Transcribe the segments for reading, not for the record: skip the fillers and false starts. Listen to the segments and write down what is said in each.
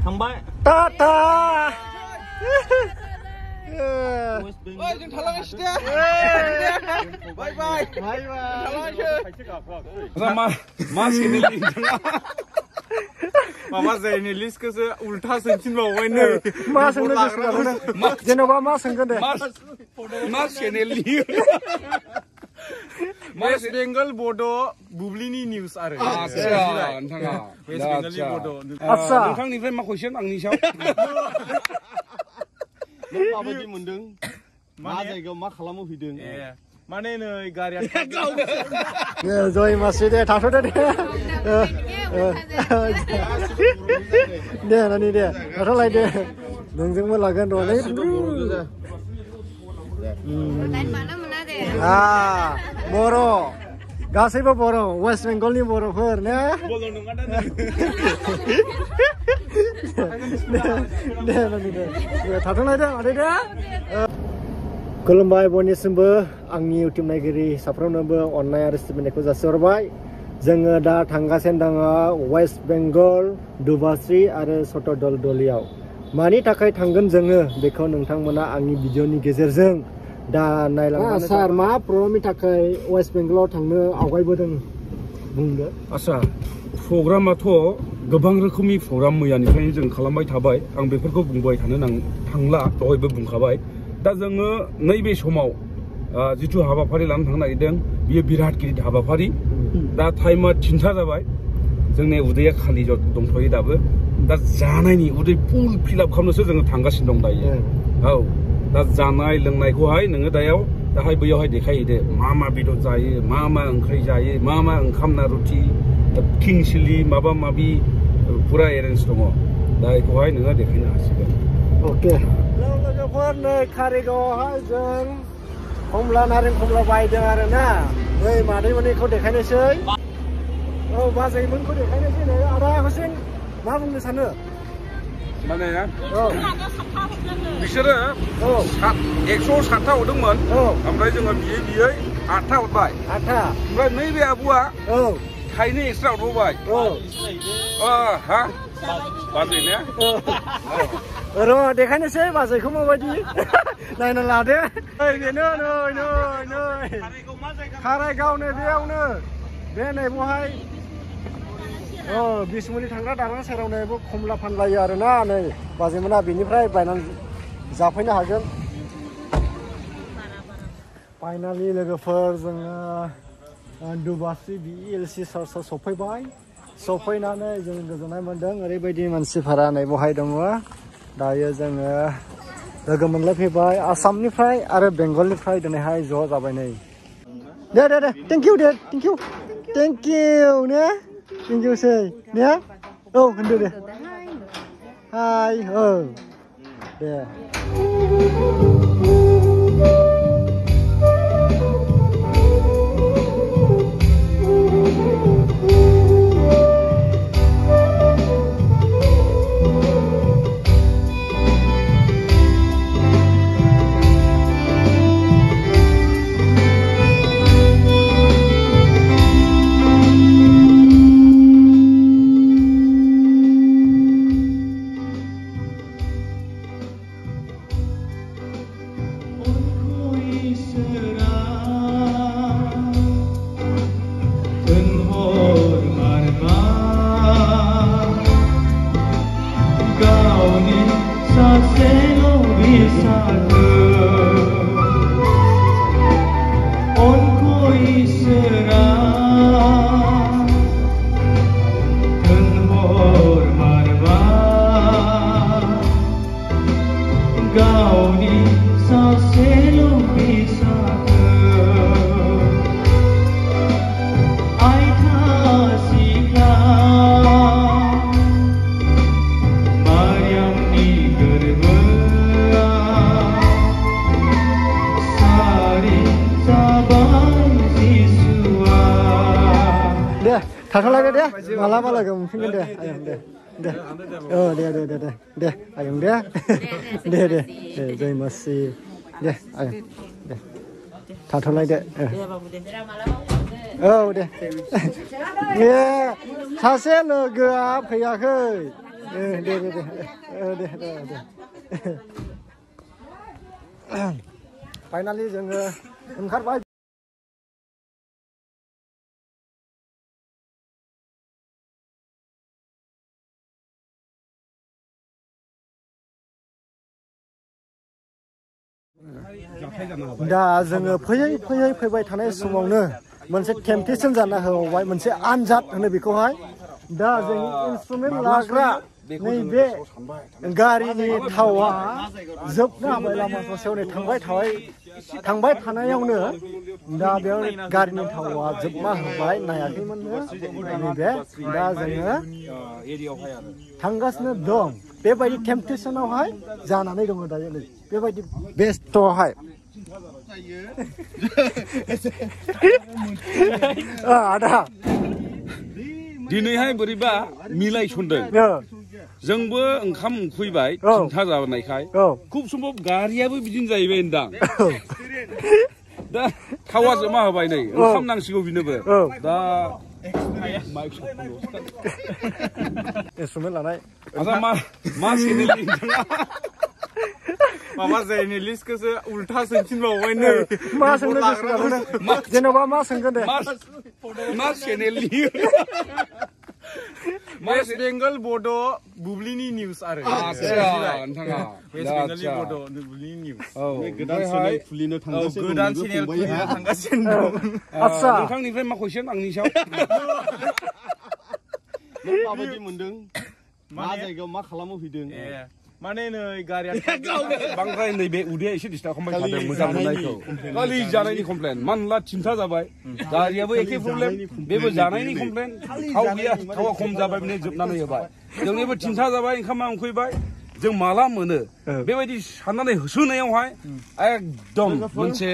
थांबाय टाटा ओइ जों थालांगासिनो दे बाय बाय थालांगासिनो मा चेनेलनि माबा जार्नालिस्टखौसो उल्था सोंफिनबावबाय नै मा सोंनो जेन'बा मा सोंगोन दे मा चेनेलनि वेस्ट बेंगल बड' बुब्लिनि निउस आरो नोंथाङा वेस्ट बेंगलनि बड' आच्छा नोंथांनिफ्राय मा कुइसन आंनि सायाव नों माबायदि मोनदों मा जायगायाव मा खालामनो फैदों माने नै गारिया जय मासि दे थाथ'दो दे दे नानि दे थाथ'लाय दे नोंजोंबो लागोन र' नै बर' गासैबो बर' वेस्ट बेंगलनि बर'फोर ने दे नानि दे थाथ'लाय दे मादै दे खुलुमबाय बयनिसिमबो आंनि इउटिउब नायगिरि साफ्रोमनोबो अननाय आरो सिबिनायखौ जासिहरबाय जोङो दा थांगासिनो दङ वेस्ट बेंगल दुबास्रि आरो सटदलदलियाव मानि थाखाय थांगोन जोङो बेखौ नोंथांमोना आंनि भिडिअनि गेजेरजों दा नायलांनो सार मा प्रब्लेमनि थाखाय वेस्ट बेंगलाव थांनो आवगायबोदों बुंदो आच्छा प्रग्रामाथ' गोबां रोखोमनि प्रग्राम मैयानिफ्रायनो जों खालामबाय थाबाय आं बेफोरखौ बुंबाय थानो थांला दहायबो बुंखाबाय दा जोङो नैबे समाव जिथु हाबाफारि लानो थांनो नागिरदों बियो बिराद गिदिर हाबाफारि दा टाइमा 3टा जाबाय जोंनि उदैया खालि दंथ'यो दाबो दा जानायनि उदै फुल फिलआप खालामनोसो जोङो थांगासिनो दं दायो औ दा जानाय लोंनायखौहाय नोङो दाहाय बैयावहाय देखायहैदो मा बेदर जायो मा ओंख्रि जायो मा ओंखाम ना रुटि किं चिलि माबा माबि पुरा एरेन्ज दङ दा बेखौहाय नोङो देखायनो हासिगोन अके लोगोफोर नै कारिगावआवहाय जों कमला नारें कमला बायदों आरो ना बै मादैमोननिखौ देखायनोसै औ बाजैमोनखौ देखायनोसै नै आदा हुसेन मा बुंनो सानो माने औ बिसोरो 107टा हरदोंमोन ओमफ्राय जोङो बियै 8टा हरबाय 8टा ओमफ्राय नैबे आब'आ थाइनै एक्सट्रा हरबावबाय हा बाजै ने र' देखायनोसै बाजैखौ माबायदि नायना लादो बेनो नै कारायगावनो बेयावनो बे नै बहाय बिसमुरि थांग्रा दालां सेरावनो खमला फानलायो आरोना नै बाजैमोना बेनिफ्राय बायनानै जाफैनो हागोन फाइनालि लोगोफोर जोङो दुबास्रि BLC चार्चआव सफैनानै जों गोजोननाय मोन्दों ओरैबायदि मानसिफोरा नै बहाय दङ दायो जोङो लोगो मोनलायफैबाय आसामनिफ्राय आरो बेंगलनिफ्राय दिनैहाय ज' जाबाय नै दे थेंक इउ ने थेंक इउ सै ने औ होनदो दे हाय दे थाथ'लायदो दे मालाबा लोगो मोनफिनगोन दे आयं दे आयं दे जय मासि दे आयं दे थाथ'लायदो औ दे सासे लोगोआ फैयाखै फाइनालि जोङो ओंखारबाय दा जोङो फैबाय थानाय समावनो मोनसे टेम्पटेसन जाना होबाय मोनसे आनजाद होनो बेखौहाय दा जोंनि इन्सट्रुमेन्ट लाग्रा नैबे गारिनि थावा जोबना होबाय लामा ससेयावनो थांबाय थानायावनो दा बेयाव गारिनि थावा जोबना होबाय नायाखैमोननो नैबे दा जोङो थांगासिनो दं बेबायदि टेम्पटेसनावहाय जानानै दङ दायो नै बेबायदि बेस्थ'हाय आदा दिनैहाय बोरैबा मिलायसनदों जोंबो ओंखाम उखैबाय थिनथा जानायखाय खुब सम्भब गारियाबो बिदिनो जाहैबाय होनदां दा थावा जोमा होबाय नै ओंखाम नांसिगौ बिनोबो दा इन्सट्रुमेन्ट लानाय मा चेनेलनि माबा जार्नेलिस्टखौसो उल्था सोंफिनबावबाय नै मा सोंनो गोसो जादों जेन'बा मा सोंगोन दे मा चेनेलनि वेस्ट बेंगल बड' बुब्लिनि निउस आरो वेस्ट बेंगलनि बड' बुब्लिनि निउस गोदान चेनेल खुलिनो थांगासिनो दं आच्छा नोंथांनिफ्राय मा कुइसन आंनि सायाव माबायदि मोनदों मा जायगायाव मा खालामनो फैदों माने नै गारिया बांद्राय नैबे उदैया एसे डिस्टार्ब खालामबाय थादों मोजां मोननायखौ खालि जानायनि कमप्लेन मानला थिनथा जाबाय गारियाबो एखे प्रब्लेम बेबो जानायनि कमप्लेन थाव गैया थावा खम जाबाय माने जोबनानै होबाय जोंनिबो थिनथा जाबाय ओंखामा उखैबाय जों माला मोनो बेबायदि साननानै होसोनायावहाय एकदम मोनसे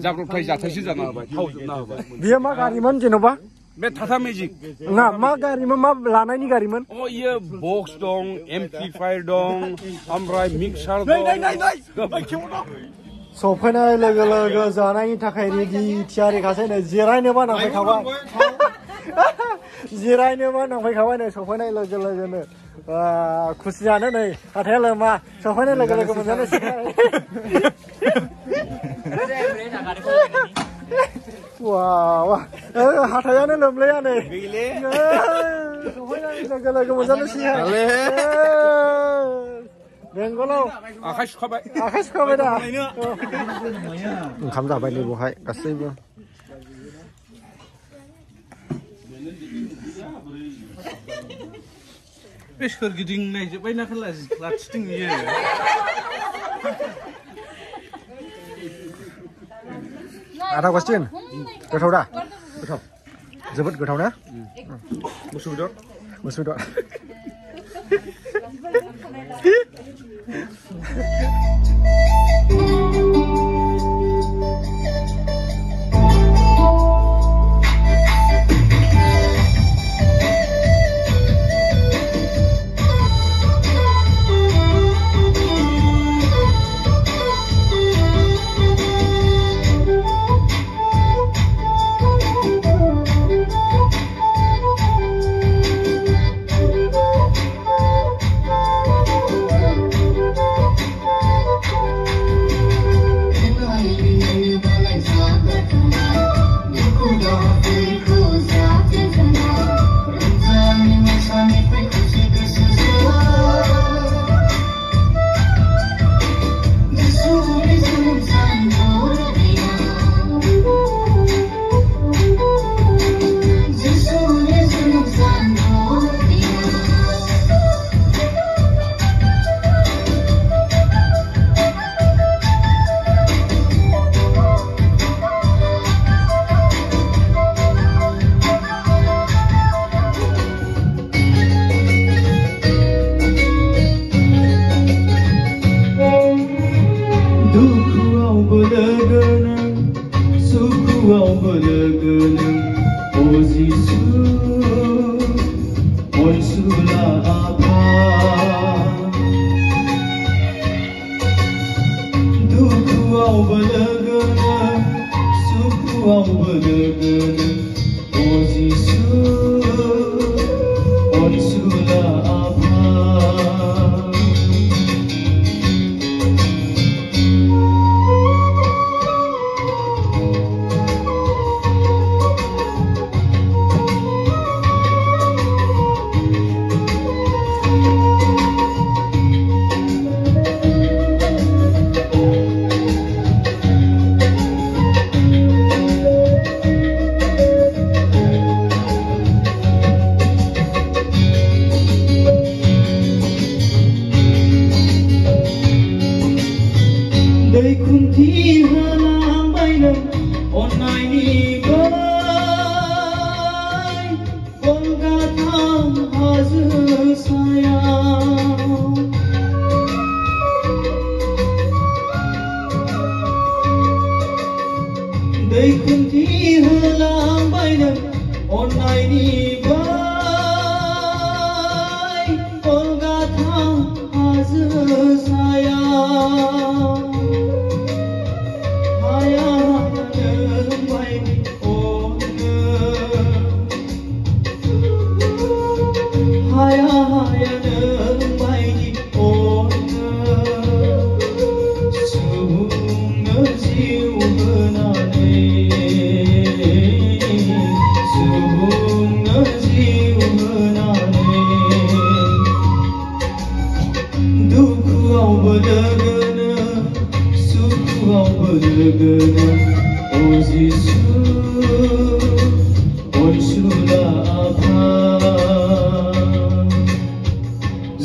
जाब्रबथाय जाथायसो जाना होबाय थाव जोबना होबाय बियो मा गारिमोन जेन'बा बे टाटा मेजिक ना मा गारिमोन मा लानायनि गारिमोन इयो बक्स दं एम्प्लिफायार दं ओमफ्राय मिक्सार दं सफैनाय लोगो लोगो जानायनि थाखाय रेडि थियारिखासै नै जिरायनोबा नांफैखाबाय नै सफैनाय लोगो लोगोनो खुसियानो नै हाथाया लोमा सफैनाय लोगो लोगो मोनजानोसै वाव हाथायानो लोमलाया नै सफैनाय लोगो लोगो मोनजानोसै बेंगलाव आखाइ सुखाबाय दा ओंखाम जाबाय नै बेवहाय गासैबो बे सोरगिदिं नायजोब्बाय ना लाखिदों बियो आधा क्वेश्चन गोथाव दा गोथाव जोबोद गोथाव ना मोसौ बेदर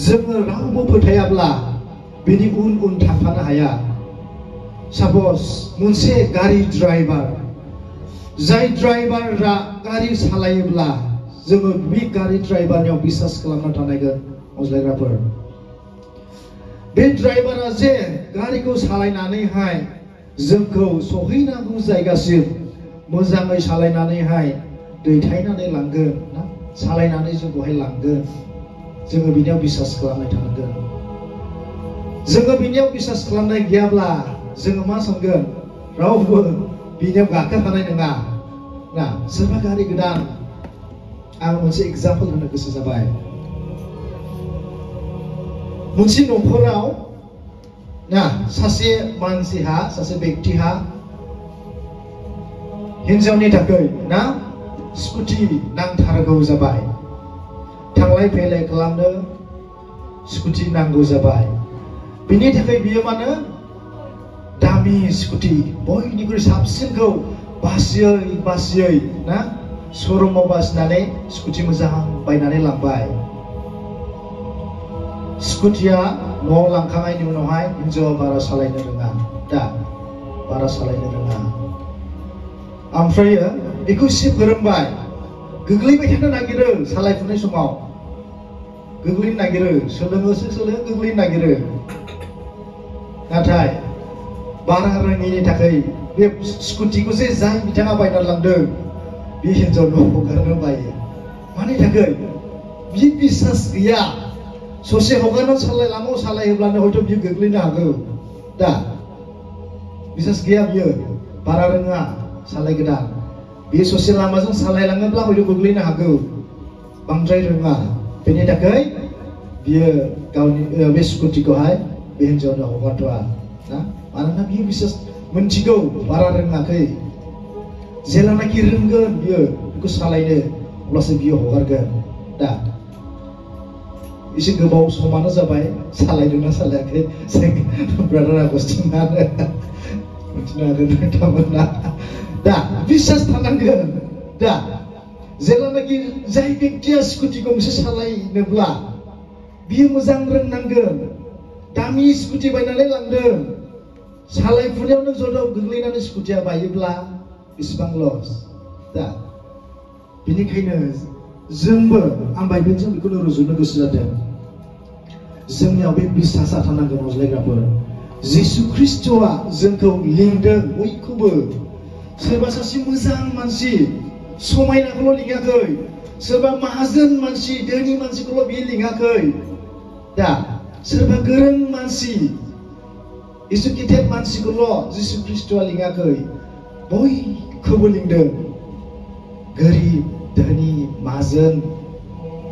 जोङो रावबो फोथायाब्ला बिनि उन थांफानो हाया। साप'ज मोनसे गारि ड्राइभार, जाय ड्राइभारा गारि सालायोब्ला जोङो बे गारि ड्राइभारनियाव बिसास खालामना थानांगोन अनज्लायग्राफोर। बे ड्राइभारा जे गारिखौ सालायनानैहाय जोंखौ सहैनांगौ जायगासिम मोजाङै सालायनानैहाय दैथायनानै लांगोन ना, सालायनानै जोंखौहाय लांगोन, जोङो बिनियाव बिसास खालामनाय थानांगोन। जोङो बिनियाव बिसास खालामनाय गैयाब्ला जोङो मा सानगोन, रावबो बिनियाव गाखोफानाय नङा ना। सोरबा गारि गोदान, आं मोनसे एग्जाम्पल होनो गोसो जाबाय। मोनसे न'खराव ना सासे मानसिहा, सासे बेक्तिहा हिनजावनि थाखाय ना स्कुटि नांथारगौ जाबाय, थांलाय फैलाय खालामनो स्कुटि नांगौ जाबाय। बिनि थाखाय बियो मानो दामि स्कुटि, बयनिख्रुइ साबसिनखौ बासियै ना श'रुमाव बासिनानै स्कुटि मोजां बायनानै लांबाय। स्कुटिया न'आव लांखांनायनि उनावहाय हिनजावा बारा सालायनो रोङा, बारा सालायनो रोङा। ओमफ्रायो बेखौ एसे फोरोंबाय, गोग्लैबाय थानो नागिरो, सालायफुनाय समाव गोग्लैनो नागिरो, सोलोङोसो गोग्लैनो नागिरो। नाथाय बारा रोङिनि थाखाय बे स्कुटिखौ जे जाय बिथाङा बायनानै लांदों बे हिनजावनो हगारनो बायो। मानि थाखाय? बि बिसास गैया। ससे हगारनानै लामायाव सालायोब्लानो हयथ' बियो गोग्लैनो हागौ। बिसास गैया, बियो बारा रोङा, सालाय गोदान। बियो ससे लामाजों सालायलाङोब्ला हयथ' गोग्लैनो हागौ, बांद्राय रोङा। बेनि थाखाय बियो गावनि बे स्कुटिखौहाय बे हिनजावनो हगारथ'वा ना, मानोना बियो बिसास मोनथिगौ बारा रोङाखै। जेलानाखि रोंगोन बियो बेखौ सालायनो, अब्लासो बियो हगारगोन। एसे गोबाव समानो जाबाय, सालायदोंना सालायाखै जों ब्रादार आगस्टिनानो मिथिनो हागोन नोंथांमोना। बिसास थानांगोन। जेलानाखि जाय बेक्तिया स्कुटि गंसे सालायनोब्ला बियो मोजां रोंनांगोन। दामि स्कुटि बायनानै लांदों, सालायफुनायावनो ज'द' गोग्लैनानै स्कुटिया बायोब्ला बेसेबां लस। बेनिखायनो जोंबो, आं बाइबेलजों बेखौनो रुजुनो गोसो जादों, जोंनियाव बे बिसासा थानांगोन अनज्लायग्राफोर। जिसु ख्रिस्ट'आ जोंखौ लिंदों बयखौबो। सोरबा सासे मोजां मानसि, समायनाखौल' लिङाखै, सोरबा माहाजोन मानसि, धोनि मानसिखौल' बियो लिङाखै। सोरबा गोरों मानसि, इडुकेटेड मानसिखौल' जिसु ख्रिस्ट'आ लिङाखै, बयखौबो लिंदों। गोरिब, धोनि, माहाजोन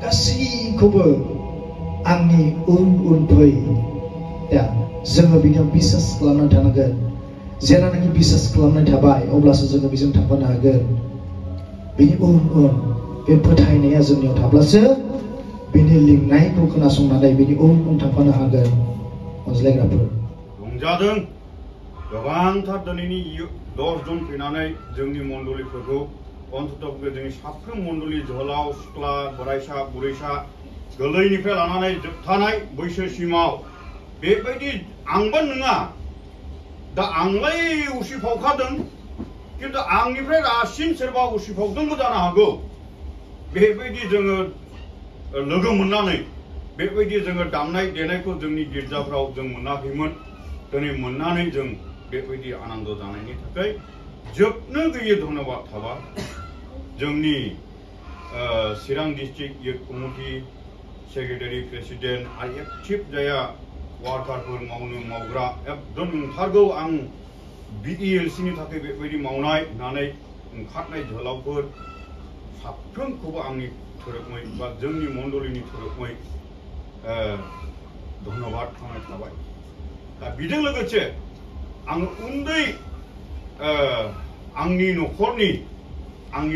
गासैखौबो आंनि उन फै। जोङो बिनियाव बिसास खालामनानै थानांगोन। जेलानाखि बिसास खालामनाय थाबाय अब्लासो जोङो बेजों थांफानो हागोन। बिनि उन बे फोथायनाया जोंनियाव थाब्लासो बिनि लिंनायखौ खोनासंनानै बिनि उन थांफानो हागोन अनज्लायग्राफोर। रंजादों गोबांथार दिनैनि 10 जन फैनानै जोंनि मण्डलिफोरखौ अन्ततः जोंनि साफ्रोम मण्डलि जोहोलाव सिख्ला, बोराइसा बुरैसा, गोरलैनिफ्राय लानानै जोबथानाय बैसोसिमाव बेबायदि आंबो नङा, आंलाय उसिफावखादों, खिन्थु आंनिफ्राय रासिन सोरबा उसिफावदोंबो जानो हागौ। बेबायदि जोङो लोगो मोननानै बेबायदि जोङो दामनाय देनायखौ जोंनि गिर्जाफ्राव जों मोनाखैमोन। दिनै मोननानै जों बेबायदि आनन्द जानायनि थाखाय जोबनो गैयै धन्यबाद थाबाय। जोंनि Chirang district youth committee secretary president आरो एक्टिभ जाया वार्कारफोर मावग्रा एकदम नंथारगौ आं BELC नि थाखाय बेबायदि मावनाय होननानै ओंखारनाय जोहोलावफोर साफ्रोमखौबो आंनि थोरोबै बा जोंनि मण्डलिनि थोरोबै धन्यबाद खालामनाय थाबाय। दा बेजों लोगोसे आं उन्दै आंनि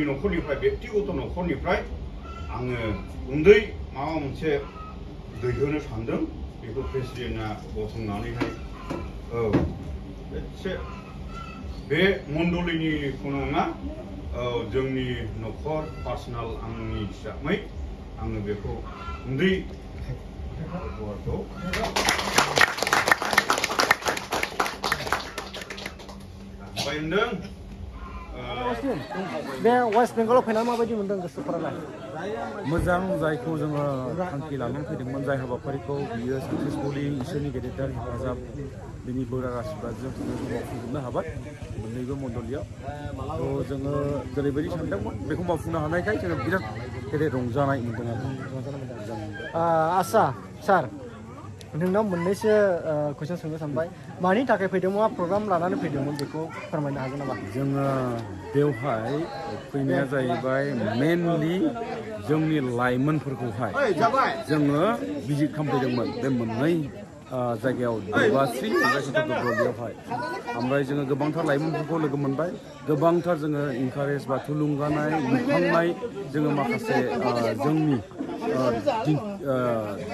न'खरनिफ्राय व्यक्तिगत न'खरनिफ्राय आङो उन्दै माबा मोनसे दैहोनो सानदों बेखौ प्रेसिडेन्टआ गसंनानैहाय एसे बे मण्डलिनिखौ नङा जोंनि न'खर पार्सनेल आंनि हिसाबै आङो बेखौ उन्दै गथ'खौ बाय होनदों। बे वेस्ट बेंगलाव फैनानै माबायदि मोनदों गोसोफोरालाय? मोजां जायखौ जोङो थांखि लानानै फैदोंमोन जाय हाबाफारिखौ बियो साक्सेसफुलि इसोरनि गेदेर हेफाजाब बिनि बोर आशीर्बादजों जोङो मावफुंजोबनो हाबाय मोननैबो मण्डलियाव। थ' जोङो जेरैबायदि सानदोंमोन बेखौ मावफुंनो हानायखाय जोङो बिराद गेदेर रंजानाय मोनदों आरो। आस्सा सार नोंनाव मोननैसो कुइसन सोंनो सानबाय मानि थाखाय फैदोंमोन मा प्रग्राम लानानै फैदोंमोन बेखौ फोरमायनो हागोन नामा? जोङो बेवहाय फैनाया जाहैबाय मेनलि जोंनि लाइमोनफोरखौहाय जोङो भिजिट खालामफैदोंमोन बे मोननै जायगायाव दुबास्रि गलियावहाय। ओमफ्राय जोङो गोबांथार लाइमोनफोरखौ लोगो मोनबाय, गोबांथार जोङो इनकारेज बा थुलुंगानाय लुखांनाय जोङो माखासे जोंनि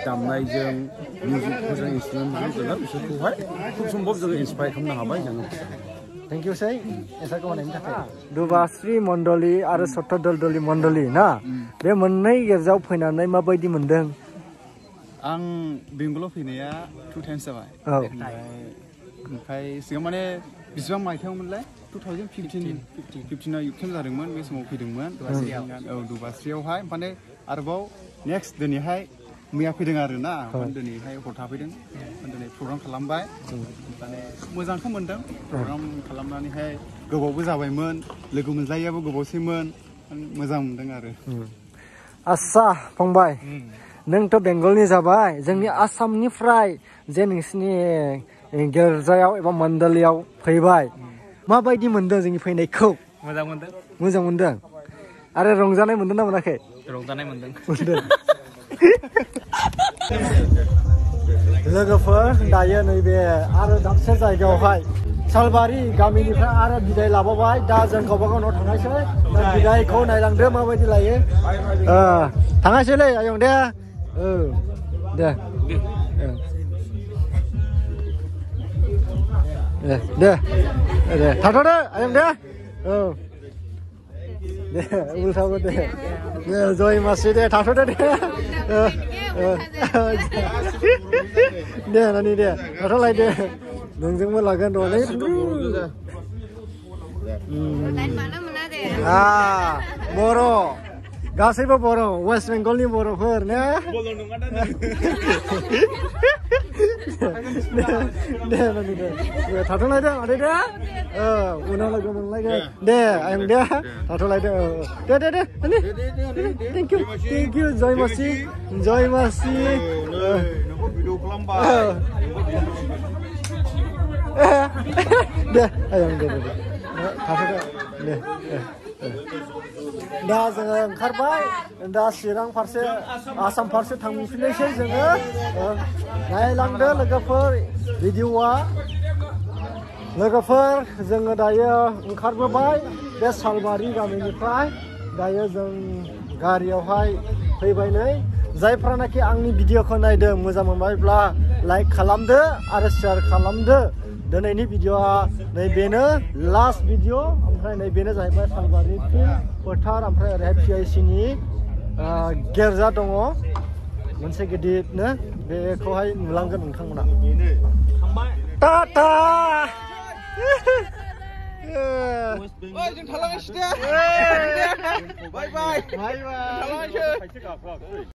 दामनायजों मिउजिकफोरजों इन्सट्रुमेन्टजों जोङो बिसोरखौहाय खुब सम्भब जोङो इन्सपायार खालामनो हाबाय जोङो। थेंक इउ सै एन्सारखौ होनायनि थाखाय। दुबास्रि मण्डलि आरो सत्र दलदलि मण्डलि ना बे मोननै गिर्जायाव फैनानै माबायदि मोनदों? आं बेंगलाव फैनाया 2 टाइम्स जाबाय। ओमफ्राय सिगां माने बेसेबां मायथाइयावमोनलाय 2015 इउकेम जादोंमोन बे समाव फैदोंमोन दुबास्रियावहाय। माने आरोबाव नेक्स्ट दिनैहाय मैया फैदों आरो ना दिनैहाय हर थाफैदों दिनै प्रग्राम खालामबाय। माने मोजांखौ मोनदों प्रग्राम खालामनानैहाय गोबावबो जाबायमोन लोगो मोनलायैयाबो गोबावसैमोन मोजां मोनदों आरो। आस्सा फंबाय नोंथ' बेंगलनि जाबाय जोंनि आसामनिफ्राय जे नोंसिनि गिर्जायाव एबा मण्डलियाव फैबाय माबायदि मोनदों जोंनि फैनायखौ? मोजां मोनदों। मोजां मोनदों आरो रंजानाय मोनदों ना मोनाखै? रंजानाय मोनदों। लोगोफोर दायो नैबे आरो दाबसे जायगायावहाय सालबारि गामिनिफ्राय आरो बिदाय लाबावबाय। दा जों गावबागाव न'आव थांनायसै बिदायखौ नायलांदो माबायदि लायो। थांनायसैलै आयं दे दे थाथ'दो आयं दे दे उल्थाबो दे जय मासि दे थाथ'दो दे दे नानि दे थाथ'लायदो नोंजोंबो लागोन र' बर' गासैबो बर' वेस्ट बेंगलनि बर'फोर ने दे नानि दे थाथ'लायदो मादै दे उनाव लोगो मोनलायगोन दे आयं दे थाथ'लायदो दे नानि थेंक इउ जय मासि भिडिअ खालामबाय दे आयं दे थाथ'दो दे दा जोङो ओंखारबाय दा चिरां फारसे आसाम फारसे थांफिननोसै जोङो नायलांदो लोगोफोर भिडिअआ। लोगोफोर जोङो दायो ओंखारबोबाय बे सालबारि गामिनिफ्राय दायो जों गारियावहाय फैबाय नै जायफ्रानाखि आंनि भिडिअखौ नायदों मोजां मोनबायब्ला लाइक खालामदो आरो शेयार खालामदो। दिनैनि भिडिअआ नैबेनो लास्ट भिडिअ ओमफ्राय नैबेनो जाहैबाय सालबारि फिल्ड फोथार ओमफ्राय ओरैहाय PIC नि गिर्जा दङ मोनसे गिदिरनो बेखौहाय नुलांगोन नोंथांमोना। टाटा जों थालांगासिनो बाय बाय